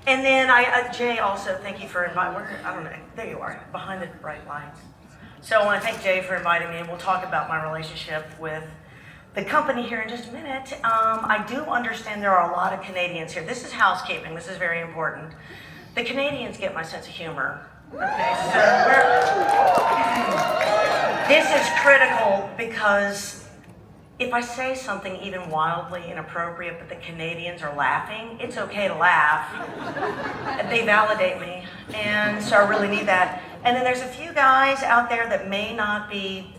And then Jay also, thank you for inviting, I don't know, there you are, behind the bright lights. So I want to thank Jay for inviting me, and we'll talk about my relationship with the company here in just a minute. I do understand there are a lot of Canadians here. This is housekeeping, this is very important. The Canadians get my sense of humor. Okay, so this is critical because if I say something even wildly inappropriate, but the Canadians are laughing, it's okay to laugh. They validate me, and so I really need that. And then there's a few guys out there that may not be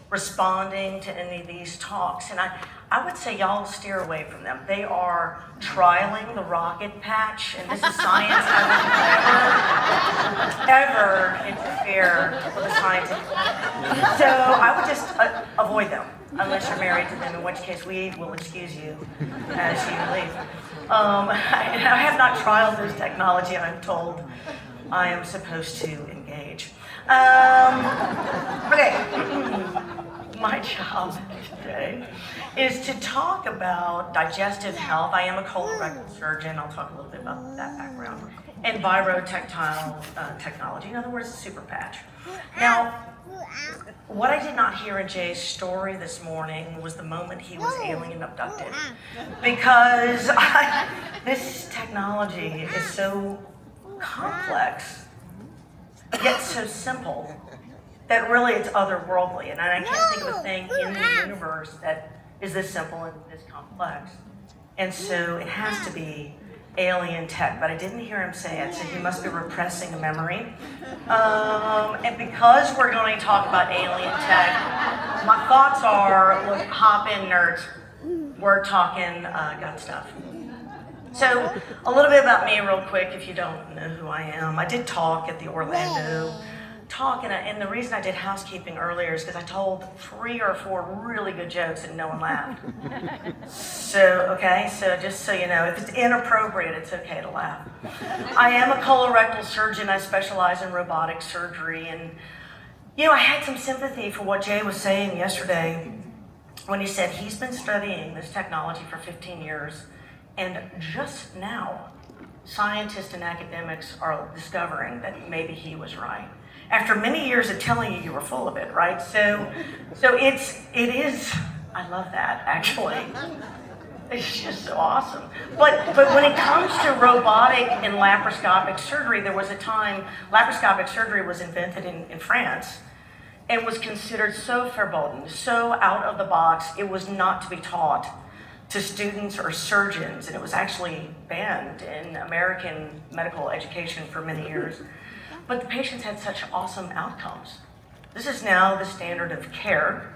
responding to any of these talks, and I would say y'all steer away from them. They are trialing the rocket patch, and this is science. I would never interfere with the scientific. So I would just avoid them, unless you're married to them, in which case we will excuse you as you leave. I have not trialed this technology, and I'm told I am supposed to engage. Okay. My job today is to talk about digestive health. I am a colorectal surgeon. I'll talk a little bit about that background. And virotactile technology, in other words, a super patch. Now, what I did not hear in Jay's story this morning was the moment he was alien abducted. Because this technology is so complex, yet so simple, that really it's otherworldly, and I can't think of a thing in the universe that is this simple and this complex. And so it has to be alien tech, but I didn't hear him say it, so he must be repressing a memory. And because we're going to talk about alien tech, my thoughts are, look, hop in, nerds. We're talking gut stuff. So a little bit about me real quick, if you don't know who I am. I did talk at the Orlando talk, and the reason I did housekeeping earlier is because I told 3 or 4 really good jokes and no one laughed. So just so you know, if it's inappropriate, it's okay to laugh. I am a colorectal surgeon. I specialize in robotic surgery, and I had some sympathy for what Jay was saying yesterday when he said he's been studying this technology for 15 years, and just now, scientists and academics are discovering that maybe he was right. After many years of telling you were full of it, right? So it is, I love that, actually. It's just so awesome. But when it comes to robotic and laparoscopic surgery, there was a time, laparoscopic surgery was invented in France and was considered so verboten, so out of the box, it was not to be taught to students or surgeons, and it was actually banned in American medical education for many years. But the patients had such awesome outcomes. This is now the standard of care.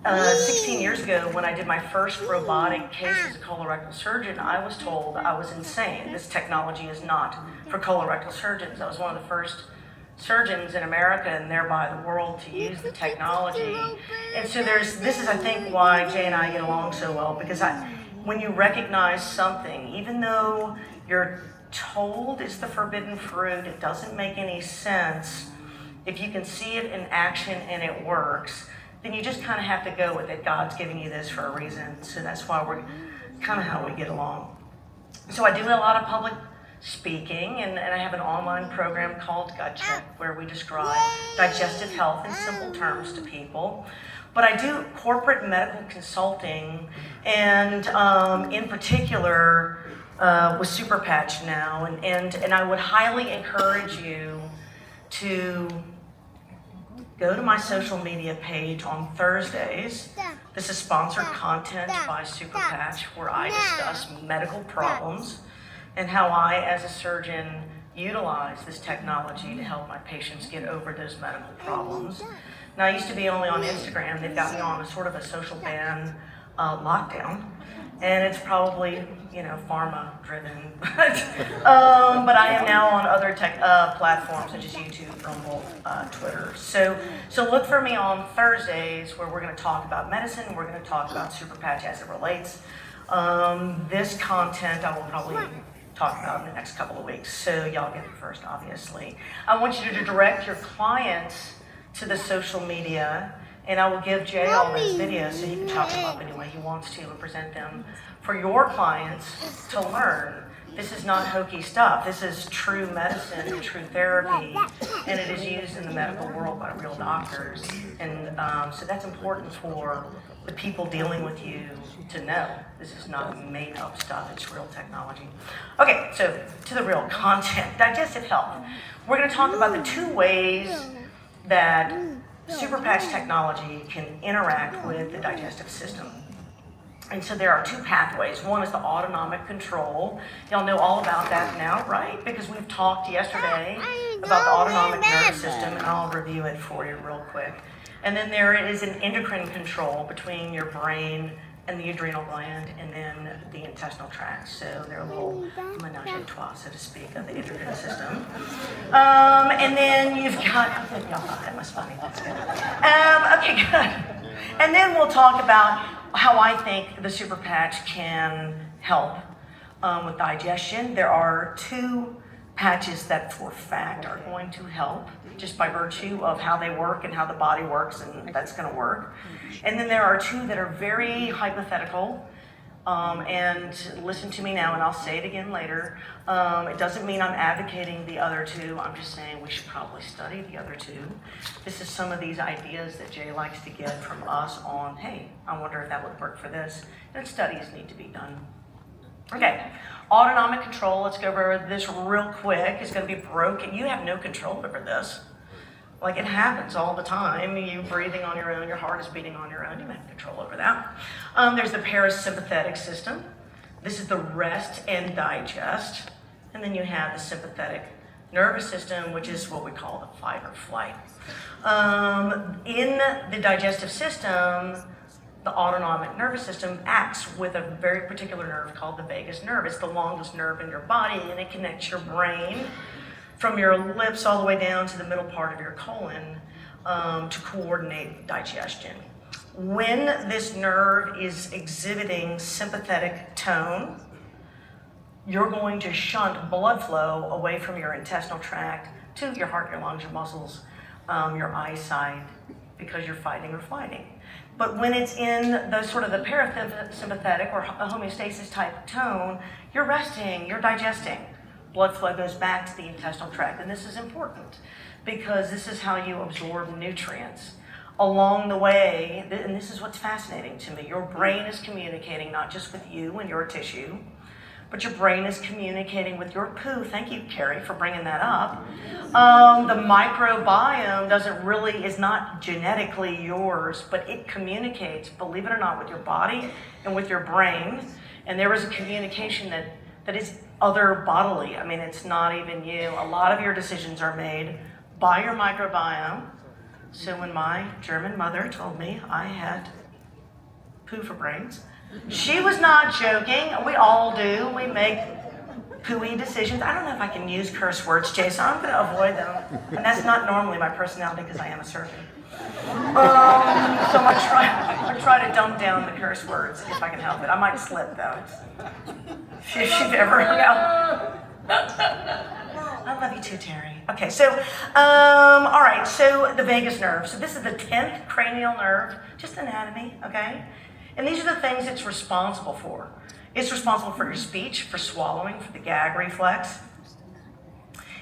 16 years ago, when I did my first robotic case as a colorectal surgeon, I was told I was insane. This technology is not for colorectal surgeons. I was one of the first surgeons in America and thereby the world to use the technology. And so this is, I think, why Jay and I get along so well, because when you recognize something, even though you're told it's the forbidden fruit, it doesn't make any sense. If you can see it in action and it works, then you just kind of have to go with it. God's giving you this for a reason, so that's why we're kind of how we get along. So I do a lot of public speaking, and I have an online program called Gut Check, where we describe digestive health in simple terms to people. But I do corporate medical consulting, and in particular, with Super Patch now, and I would highly encourage you to go to my social media page on Thursdays. This is sponsored content by Super Patch, where I discuss medical problems and how I, as a surgeon, utilize this technology to help my patients get over those medical problems. Now, I used to be only on Instagram. They've got me on a sort of a social ban lockdown. And it's probably, pharma-driven. But I am now on other tech platforms such as YouTube, Rumble, Twitter. So look for me on Thursdays, where we're going to talk about medicine, and we're going to talk about Super Patch as it relates. This content I will probably talk about in the next couple of weeks, so y'all get it first, obviously. I want you to direct your clients to the social media And I will give Jay all these videos so he can chop them up any way he wants to and present them for your clients to learn. This is not hokey stuff. This is true medicine, true therapy, and it is used in the medical world by real doctors. And so that's important for the people dealing with you to know. This is not made up stuff, it's real technology. Okay, so to the real content, digestive health. We're gonna talk about the two ways that super patch technology can interact with the digestive system. And so there are two pathways. One is the autonomic control. Y'all know all about that now, right? Because we've talked yesterday about the autonomic nervous system, and I'll review it for you real quick. And then there is an endocrine control between your brain and the adrenal gland, and then the intestinal tract. So they're a little menage a trois, so to speak, of the endocrine system. And then you've got, y'all thought that was funny, that's good. Okay, good. And then we'll talk about how I think the super patch can help with digestion. There are two patches that for fact are going to help just by virtue of how they work and how the body works, and that's going to work. And then there are two that are very hypothetical, and listen to me now and I'll say it again later. It doesn't mean I'm advocating the other two, I'm just saying we should probably study the other two. This is some of these ideas that Jay likes to get from us on, hey, I wonder if that would work for this, and studies need to be done. Okay, autonomic control, let's go over this real quick. It's going to be broken. You have no control over this. Like, it happens all the time. You breathing on your own, your heart is beating on your own. You have control over that. There's the parasympathetic system. This is the rest and digest. And then you have the sympathetic nervous system, which is what we call the fight or flight. In the digestive system, the autonomic nervous system acts with a very particular nerve called the vagus nerve. It's the longest nerve in your body, and it connects your brain from your lips all the way down to the middle part of your colon to coordinate digestion. When this nerve is exhibiting sympathetic tone, you're going to shunt blood flow away from your intestinal tract to your heart, your lungs, your muscles, your eyesight, because you're fighting or flighting. But when it's in the sort of the parasympathetic or homeostasis type tone, you're resting, you're digesting. Blood flow goes back to the intestinal tract, and this is important because this is how you absorb nutrients. Along the way, and this is what's fascinating to me, your brain is communicating not just with you and your tissue, but your brain is communicating with your poo. Thank you, Carrie, for bringing that up. The microbiome is not genetically yours, but it communicates, believe it or not, with your body and with your brain. And there is a communication that is other bodily. I mean, it's not even you. A lot of your decisions are made by your microbiome. So when my German mother told me I had poo for brains, she was not joking. We all do. We make pooey decisions. I don't know if I can use curse words, Jay, so I'm going to avoid them. And that's not normally my personality because I am a surgeon. So I'm going to try to dumb down the curse words if I can help it. I might slip, though. If you've ever hung out. I love you too, Terry. Okay, so, all right, so the vagus nerve. So this is the 10th cranial nerve, just anatomy, okay? And these are the things it's responsible for. It's responsible for your speech, for swallowing, for the gag reflex.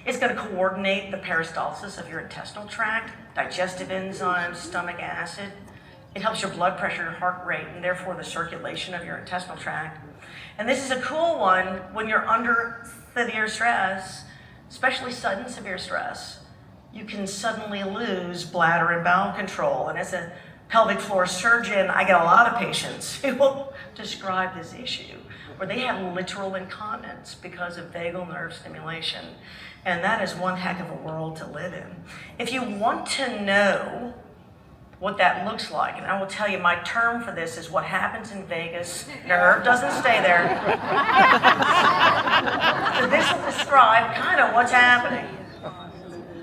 It's going to coordinate the peristalsis of your intestinal tract, digestive enzymes, stomach acid. It helps your blood pressure, your heart rate, and therefore the circulation of your intestinal tract. And this is a cool one when you're under severe stress, especially sudden severe stress. You can suddenly lose bladder and bowel control. And as a pelvic floor surgeon, I get a lot of patients who will describe this issue where they have literal incontinence because of vagal nerve stimulation. And that is one heck of a world to live in. If you want to know what that looks like, and I will tell you my term for this is what happens in vagus nerve doesn't stay there. So this will describe kind of what's happening.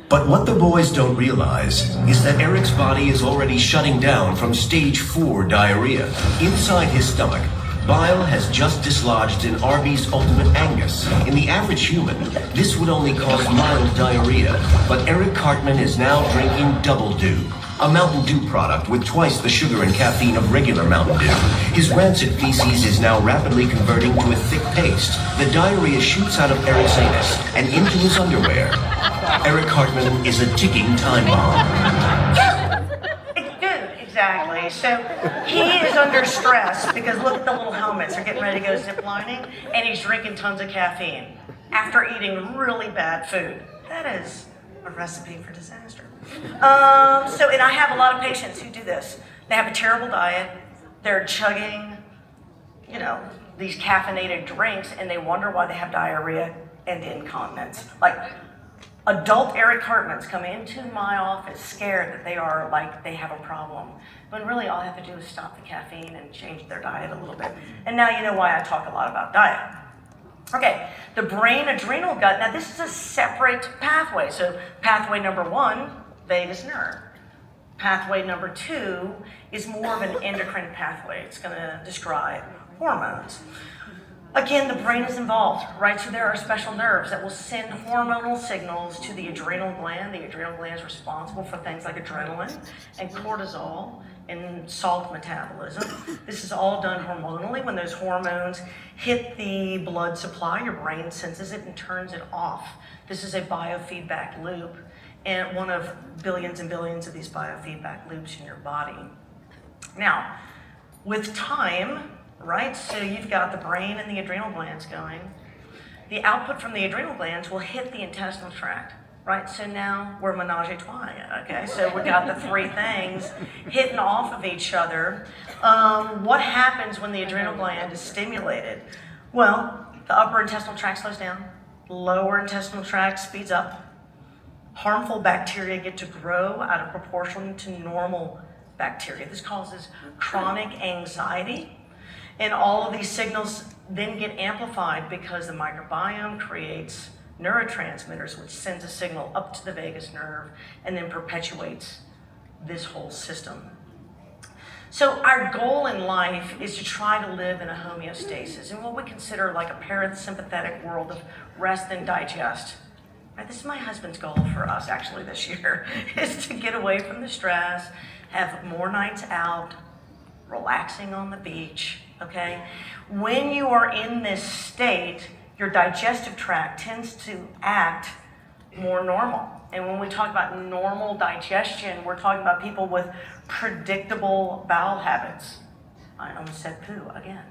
But what the boys don't realize is that Eric's body is already shutting down from stage 4 diarrhea. Inside his stomach, bile has just dislodged in Arby's Ultimate Angus. In the average human, this would only cause mild diarrhea, but Eric Cartman is now drinking Double Dew. a Mountain Dew product with twice the sugar and caffeine of regular Mountain Dew. His rancid feces is now rapidly converting to a thick paste. The diarrhea shoots out of Eric's anus and into his underwear. Eric Hartman is a ticking time bomb. Dude, exactly. So he is under stress because look at the little helmets. They're getting ready to go ziplining, and he's drinking tons of caffeine after eating really bad food. That is a recipe for disaster. And I have a lot of patients who do this. They have a terrible diet. They're chugging, these caffeinated drinks, and they wonder why they have diarrhea and incontinence. Like, adult Eric Hartmans come into my office scared that they have a problem. When really all I have to do is stop the caffeine and change their diet a little bit. And now you know why I talk a lot about diet. Okay, the brain-adrenal-gut. Now this is a separate pathway. So pathway number 1, vagus nerve. Pathway number 2 is more of an endocrine pathway. It's going to describe hormones. Again, the brain is involved, right? So there are special nerves that will send hormonal signals to the adrenal gland. The adrenal gland is responsible for things like adrenaline and cortisol and salt metabolism. This is all done hormonally. When those hormones hit the blood supply, your brain senses it and turns it off. This is a biofeedback loop, and one of billions and billions of these biofeedback loops in your body. Now, with time, right, so you've got the brain and the adrenal glands going. The output from the adrenal glands will hit the intestinal tract, right? So now we're menage a trois, okay? So we got the 3 things hitting off of each other. What happens when the adrenal gland is stimulated? Well, the upper intestinal tract slows down, lower intestinal tract speeds up. Harmful bacteria get to grow out of proportion to normal bacteria. This causes chronic anxiety. And all of these signals then get amplified because the microbiome creates neurotransmitters, which sends a signal up to the vagus nerve and then perpetuates this whole system. So our goal in life is to try to live in a homeostasis, in what we consider like a parasympathetic world of rest and digest. Right? This is my husband's goal for us actually this year, is to get away from the stress, have more nights out, relaxing on the beach. Okay, when you are in this state, your digestive tract tends to act more normal. And when we talk about normal digestion, we're talking about people with predictable bowel habits. I almost said poo again.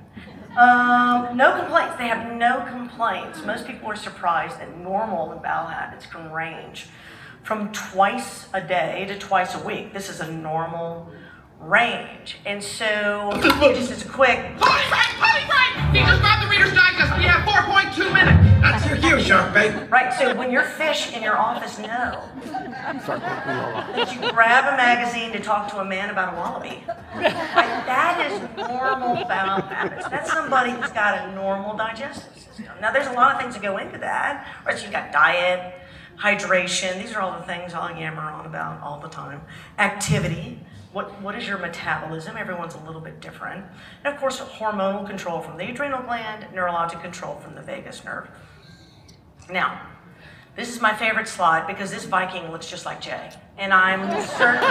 No complaints. They have no complaints. Most people are surprised that normal bowel habits can range from twice a day to twice a week. This is a normal range. And so, just as a quick... Pony break! He just grabbed the Reader's Digest. We have 4.2 minutes. That's your cue, Shark Bait. Right, so when your fish in your office know that you grab a magazine to talk to a man about a wallaby, right, that is normal bowel habits. That's somebody who's got a normal digestive system. Now, there's a lot of things that go into that. Right, so you've got diet, hydration. These are all the things I'll yammer on about all the time. Activity. What is your metabolism? Everyone's a little bit different. And of course, hormonal control from the adrenal gland, neurologic control from the vagus nerve. Now, this is my favorite slide because this Viking looks just like Jay. And I'm certain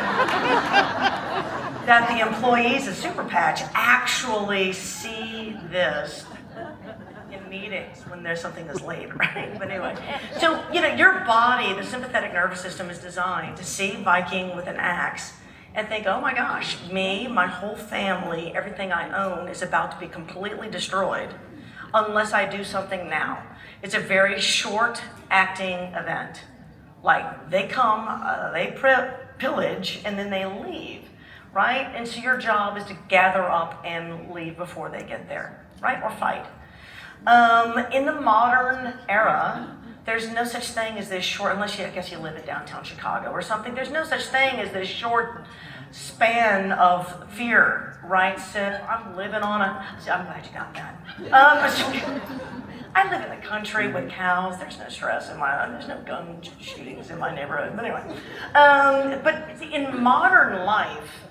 that the employees of Super Patch actually see this in meetings when there's something that's late, right? But anyway, so, your body, the sympathetic nervous system is designed to see Viking with an axe and think, oh my gosh, me, my whole family, everything I own is about to be completely destroyed unless I do something now. It's a very short acting event. Like, they come, they pillage, and then they leave, right? And so your job is to gather up and leave before they get there, right? Or fight. In the modern era, there's no such thing as this short, unless I guess you live in downtown Chicago or something, there's no such thing as this short span of fear, right? So I'm living on I'm glad you got that. I live in the country with cows. There's no stress there's no gun shootings in my neighborhood. But anyway, but in modern life,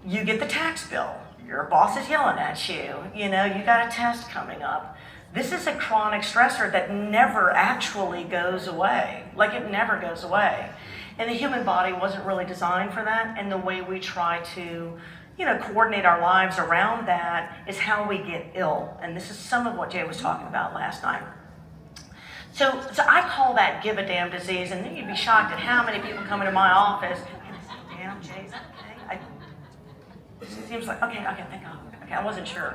you get the tax bill. Your boss is yelling at you. You got a test coming up. This is a chronic stressor that never actually goes away. Like, it never goes away. And the human body wasn't really designed for that, and the way we try to, coordinate our lives around that is how we get ill. And this is some of what Jay was talking about last night. So I call that give a damn disease, and then you'd be shocked at how many people come into my office, damn, Jay, is that okay? It seems like, okay, thank God. Okay, I wasn't sure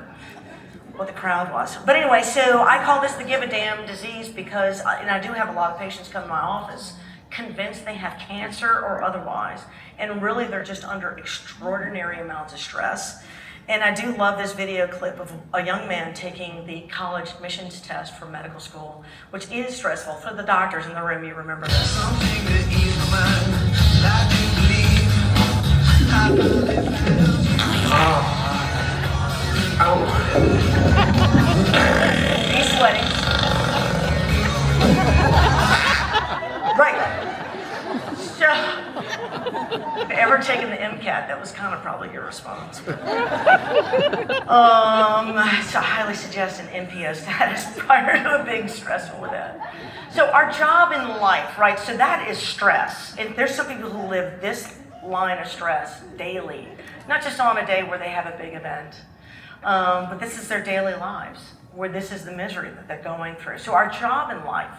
what the crowd was. But anyway, so I call this the give a damn disease because, and I do have a lot of patients come to my office convinced they have cancer or otherwise, and really they're just under extraordinary amounts of stress. And I do love this video clip of a young man taking the college admissions test for medical school, which is stressful. For the doctors in the room, you remember this. Something to ease my mind. I do believe He's sweating. Right. So, if you ever taken the MCAT, that was kind of probably your response. So I highly suggest an NPO status prior to a big stressful event. So our job in life, right, so that is stress. And there's some people who live this line of stress daily, not just on a day where they have a big event, but this is their daily lives, where this is the misery that they're going through. So our job in life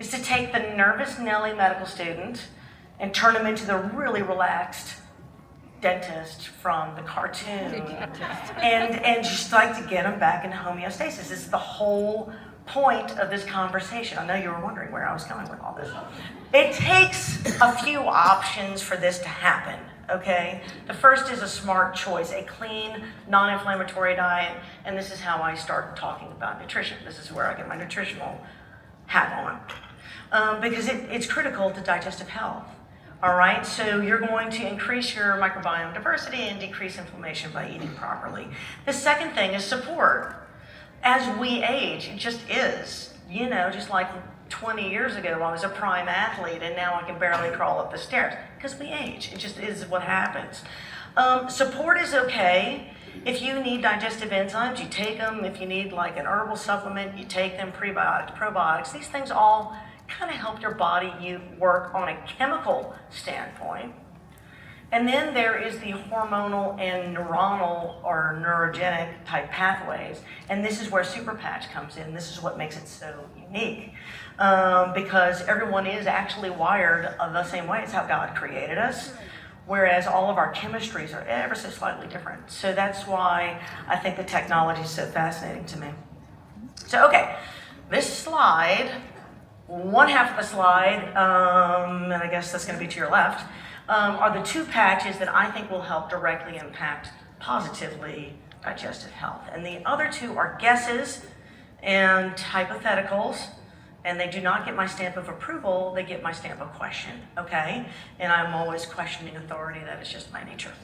is to take the nervous Nelly medical student and turn them into the really relaxed dentist from the cartoon, and just like to get them back into homeostasis. This is the whole point of this conversation. I know you were wondering where I was going with all this. It takes a few options for this to happen, okay? The first is a smart choice, a clean, non-inflammatory diet, and this is how I start talking about nutrition. This is where I get my nutritional hat on, because it's critical to digestive health. All right, so you're going to increase your microbiome diversity and decrease inflammation by eating properly. The second thing is support. As we age, it just is. Just like 20 years ago, I was a prime athlete and now I can barely crawl up the stairs because we age. It just is what happens. Support is okay. If you need digestive enzymes, you take them. If you need like an herbal supplement, you take them, prebiotics, probiotics. These things all kind of help your body work on a chemical standpoint. And then there is the hormonal and neuronal or neurogenic type pathways. And this is where Super Patch comes in. This is what makes it so unique. Because everyone is actually wired the same way. It's how God created us. Whereas all of our chemistries are ever so slightly different. So that's why I think the technology is so fascinating to me. So, okay, this slide, one half of the slide, and I guess that's going to be to your left, are the two patches that I think will help directly impact positively digestive health. And the other two are guesses and hypotheticals, and they do not get my stamp of approval, they get my stamp of question, okay? And I'm always questioning authority, that is just my nature.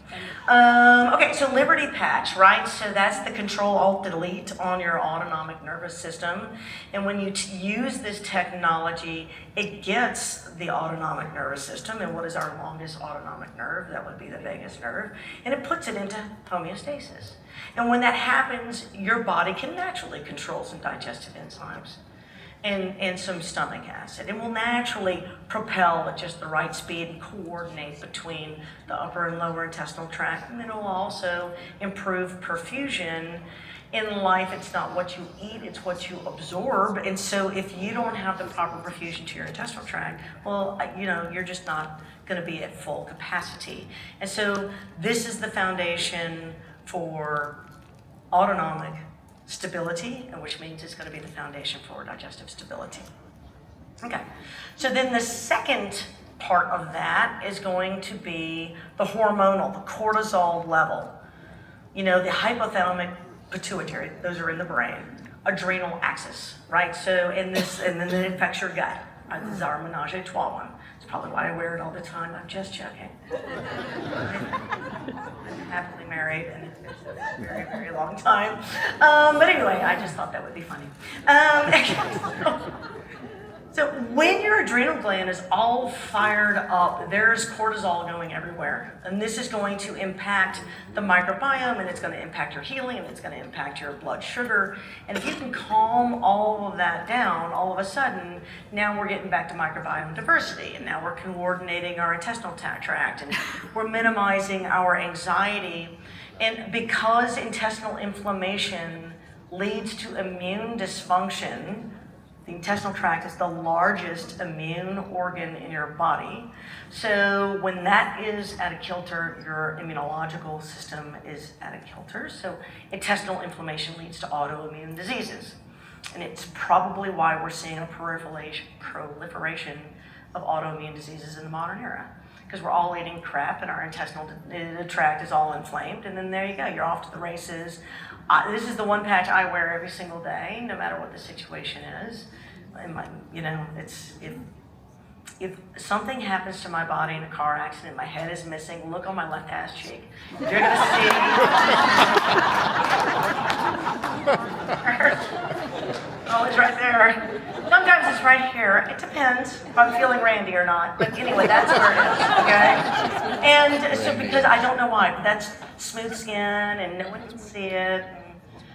Okay, so Liberty Patch, right? So that's the Control-Alt-Delete on your autonomic nervous system. And when you use this technology, it gets the autonomic nervous system, and what is our longest autonomic nerve? That would be the vagus nerve, and it puts it into homeostasis. And when that happens, your body can naturally control some digestive enzymes and some stomach acid. It will naturally propel at just the right speed and coordinate between the upper and lower intestinal tract, and it will also improve perfusion. In life, it's not what you eat, it's what you absorb. And so if you don't have the proper perfusion to your intestinal tract, well, you're just not gonna be at full capacity. And so this is the foundation for autonomic stability, which means it's gonna be the foundation for digestive stability. Okay, so then the second part of that is going to be the hormonal, the cortisol level. The hypothalamic pituitary, those are in the brain, adrenal axis, right? So and then it affects your gut. This is our menage a trois one. It's probably why I wear it all the time. I'm just joking. I'm happily married, and it's been a very, very long time. But anyway, I just thought that would be funny. So when your adrenal gland is all fired up, there's cortisol going everywhere. And this is going to impact the microbiome, and it's going to impact your healing, and it's going to impact your blood sugar. And if you can calm all of that down, all of a sudden, now we're getting back to microbiome diversity. And now we're coordinating our intestinal tract, and we're minimizing our anxiety. And because intestinal inflammation leads to immune dysfunction, the intestinal tract is the largest immune organ in your body. So when that is out of kilter, your immunological system is out of kilter. So intestinal inflammation leads to autoimmune diseases. And it's probably why we're seeing a proliferation of autoimmune diseases in the modern era. Because we're all eating crap and our intestinal tract is all inflamed. And then there you go, you're off to the races. This is the one patch I wear every single day, no matter what the situation is. If something happens to my body in a car accident, my head is missing, look on my left ass cheek. You're gonna see. Oh, it's right there. Sometimes it's right here. It depends if I'm feeling randy or not. But anyway, that's where it is, okay? And so because I don't know why, but that's smooth skin and no one can see it.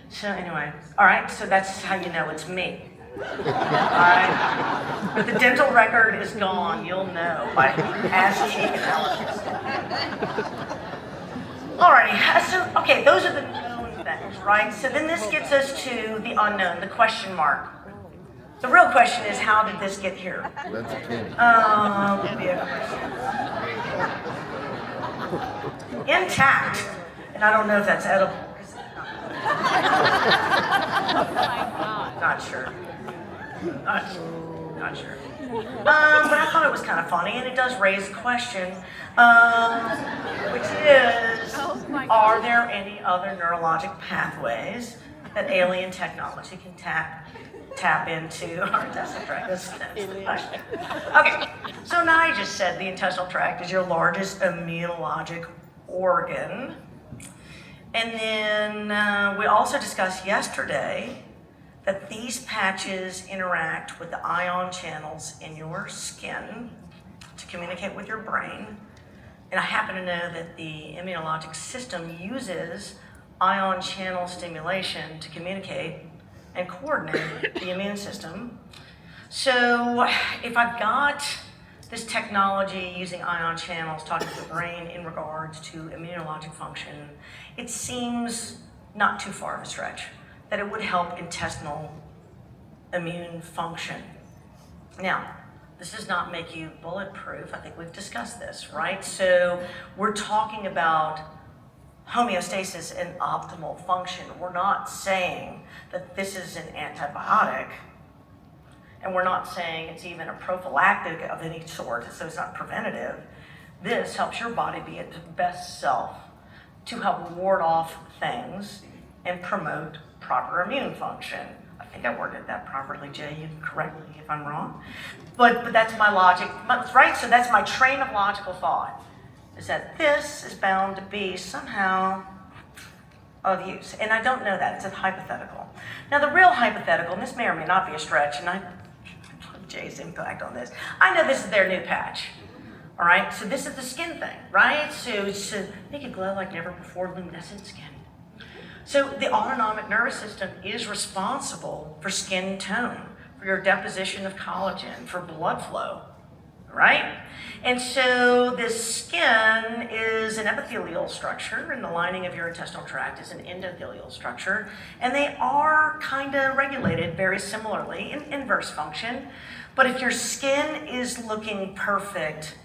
So anyway, all right, so that's how you know it's me. All right? But the dental record is gone, you'll know by ass cheek analysis. Alrighty, so, okay, those are the known things, right? So then this gets us to the unknown, the question mark. The real question is, how did this get here? Would be a question. Intact, and I don't know if that's edible. Not sure. Not sure. But I thought it was kind of funny, and it does raise the question, which is, are there any other neurologic pathways that alien technology can tap into our intestinal tract? That's the question. Okay, so now I just said the intestinal tract is your largest immunologic organ. And then we also discussed yesterday that these patches interact with the ion channels in your skin to communicate with your brain. And I happen to know that the immunologic system uses ion channel stimulation to communicate and coordinate the immune system. So if I've got this technology using ion channels talking to the brain in regards to immunologic function, it seems not too far of a stretch that it would help intestinal immune function. Now, this does not make you bulletproof. I think we've discussed this, right? So we're talking about homeostasis and optimal function. We're not saying that this is an antibiotic, and we're not saying it's even a prophylactic of any sort, so it's not preventative. This helps your body be its best self to help ward off things and promote proper immune function. I think I worded that properly, Jay. You can correct me if I'm wrong. But that's my logic, right? So that's my train of logical thought, is that this is bound to be somehow of use. And I don't know that, it's a hypothetical. Now the real hypothetical, and this may or may not be a stretch, and I love Jay's impact on this. I know this is their new patch, all right? So this is the skin thing, right? So make it glow like never before, luminescent skin. So the autonomic nervous system is responsible for skin tone, for your deposition of collagen, for blood flow, right? And so this skin is an epithelial structure, and the lining of your intestinal tract is an endothelial structure, and they are kind of regulated very similarly in inverse function. But if your skin is looking perfect,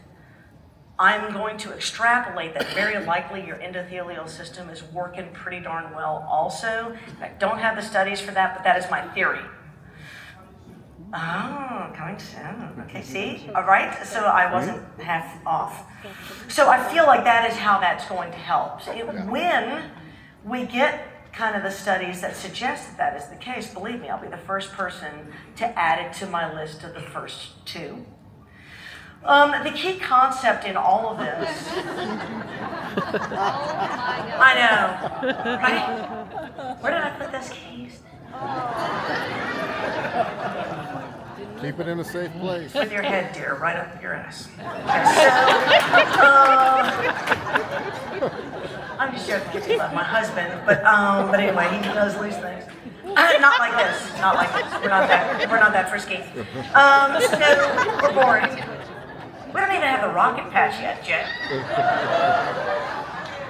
I'm going to extrapolate that very likely your endothelial system is working pretty darn well also. I don't have the studies for that, but that is my theory. Oh, coming soon. Okay, see? All right, so I wasn't half off. So I feel like that is how that's going to help. So when we get kind of the studies that suggest that that is the case, believe me, I'll be the first person to add it to my list of the first two. The key concept in all of this, I know, right? Where did I put those keys? Keep it in a safe place. With your head, dear, right up your ass. I'm just joking because he loved my husband, but anyway, he does these things. Not like this. Not like this. We're not that frisky. So we're boring. We don't even have the rocket patch yet, Jet.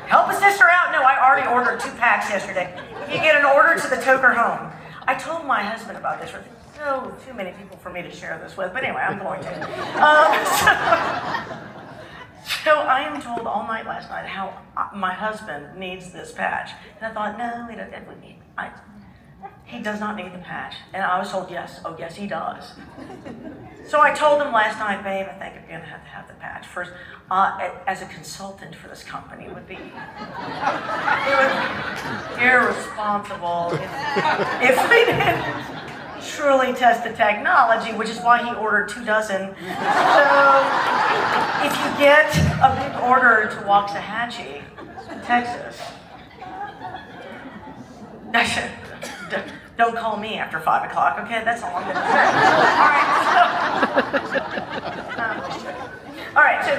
Help a sister out. No, I already ordered 2 packs yesterday. You get an order to the Toker home. I told my husband about this. So too many people for me to share this with, but anyway, I'm going to. So I am told all night last night how my husband needs this patch, and I thought, no, he does not need the patch. And I was told, yes, oh yes, he does. So I told him last night, babe, I think you're gonna have to have the patch first. As a consultant for this company, it would be irresponsible if we didn't truly test the technology, which is why he ordered 2 dozen. So if you get a big order to Waxahachie, Texas, don't call me after 5 o'clock, okay? That's all I'm gonna say. All right, so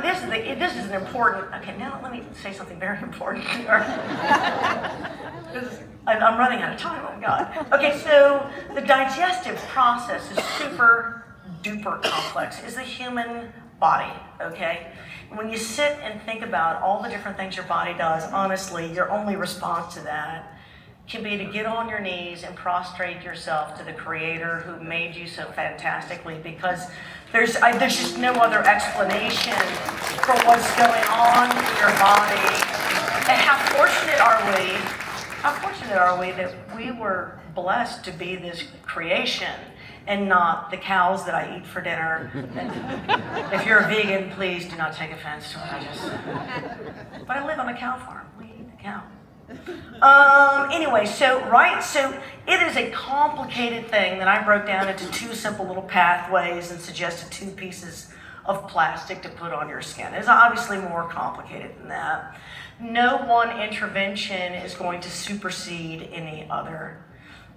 this is an important, okay, now let me say something very important here. I'm running out of time, oh my God. Okay, so the digestive process is super duper complex. It's the human body, okay? When you sit and think about all the different things your body does, honestly, your only response to that can be to get on your knees and prostrate yourself to the Creator who made you so fantastically, because there's just no other explanation for what's going on in your body. And how fortunate are we that we were blessed to be this creation and not the cows that I eat for dinner. And if you're a vegan, please do not take offense to it. But I live on a cow farm. We eat the cow. Anyway, so it is a complicated thing that I broke down into 2 simple little pathways and suggested 2 pieces of plastic to put on your skin. It's obviously more complicated than that. No one intervention is going to supersede any other.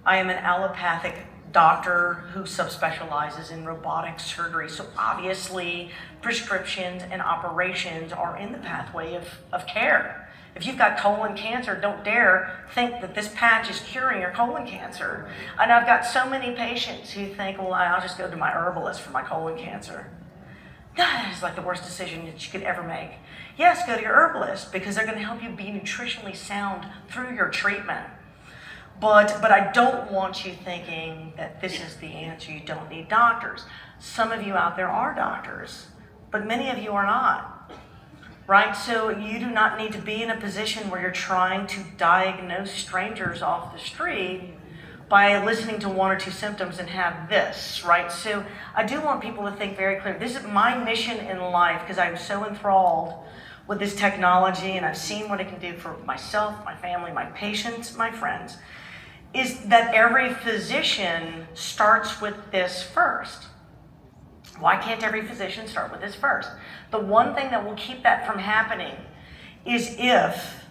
I am an allopathic doctor who subspecializes in robotic surgery, so obviously prescriptions and operations are in the pathway of care. If you've got colon cancer, don't dare think that this patch is curing your colon cancer. And I've got so many patients who think, well, I'll just go to my herbalist for my colon cancer. God, it's like the worst decision that you could ever make. Yes, go to your herbalist because they're going to help you be nutritionally sound through your treatment. But I don't want you thinking that this is the answer. You don't need doctors. Some of you out there are doctors, but many of you are not. Right? So you do not need to be in a position where you're trying to diagnose strangers off the street by listening to 1 or 2 symptoms and have this, right? So I do want people to think very clearly. This is my mission in life because I'm so enthralled with this technology and I've seen what it can do for myself, my family, my patients, my friends, is that every physician starts with this first. Why can't every physician start with this first? The one thing that will keep that from happening is if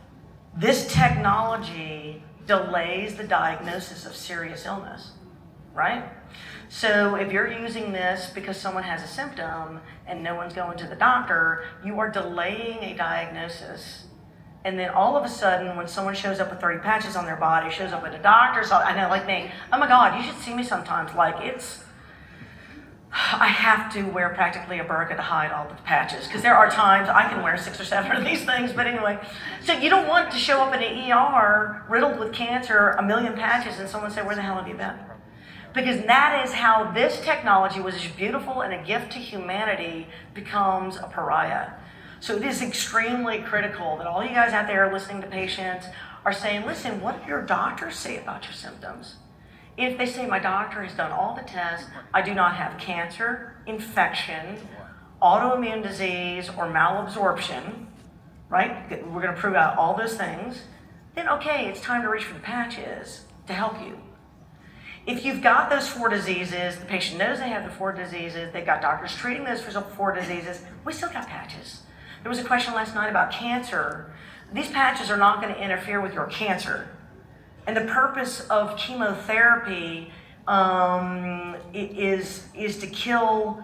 this technology delays the diagnosis of serious illness, right? So if you're using this because someone has a symptom and no one's going to the doctor, you are delaying a diagnosis. And then all of a sudden, when someone shows up with 30 patches on their body, shows up at a doctor's, I know, like me, oh my God, you should see me sometimes. Like I have to wear practically a burqa to hide all the patches, because there are times I can wear 6 or 7 of these things, but anyway. So you don't want to show up in an ER riddled with cancer, 1 million patches, and someone say, where the hell have you been? Because that is how this technology, which is beautiful and a gift to humanity, becomes a pariah. So it is extremely critical that all you guys out there listening to patients are saying, listen, what do your doctors say about your symptoms? If they say my doctor has done all the tests, I do not have cancer, infection, autoimmune disease, or malabsorption, right? We're going to prove out all those things. Then okay, it's time to reach for the patches to help you. If you've got those 4 diseases, the patient knows they have the 4 diseases, they've got doctors treating those 4 diseases, we still got patches. There was a question last night about cancer. These patches are not going to interfere with your cancer. And the purpose of chemotherapy is to kill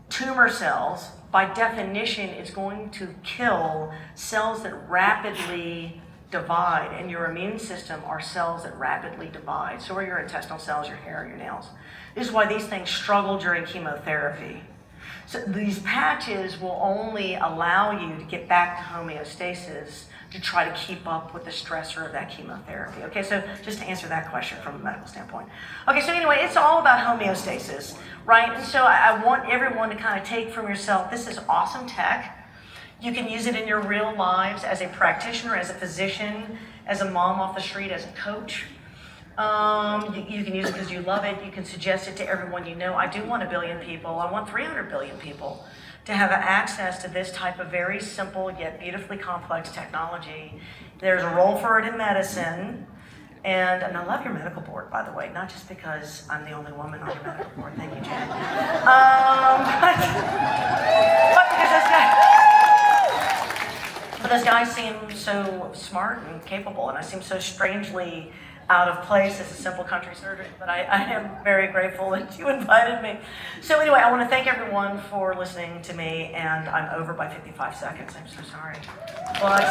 tumor cells. By definition, it's going to kill cells that rapidly divide, and your immune system are cells that rapidly divide. So are your intestinal cells, your hair, your nails. This is why these things struggle during chemotherapy. So these patches will only allow you to get back to homeostasis to try to keep up with the stressor of that chemotherapy. Okay, so just to answer that question from a medical standpoint. Okay, so anyway, it's all about homeostasis, right? And so I want everyone to kind of take from yourself, this is awesome tech. You can use it in your real lives as a practitioner, as a physician, as a mom off the street, as a coach. You can use it because you love it. You can suggest it to everyone you know. I do want 1 billion people. I want 300 billion people to have access to this type of very simple yet beautifully complex technology. There's a role for it in medicine. And I love your medical board, by the way, not just because I'm the only woman on your medical board. Thank you, Jen. But because those guys seem so smart and capable, and I seem so strangely out of place as a simple country surgeon, but I am very grateful that you invited me. So anyway, I want to thank everyone for listening to me, and I'm over by 55 seconds. I'm so sorry. But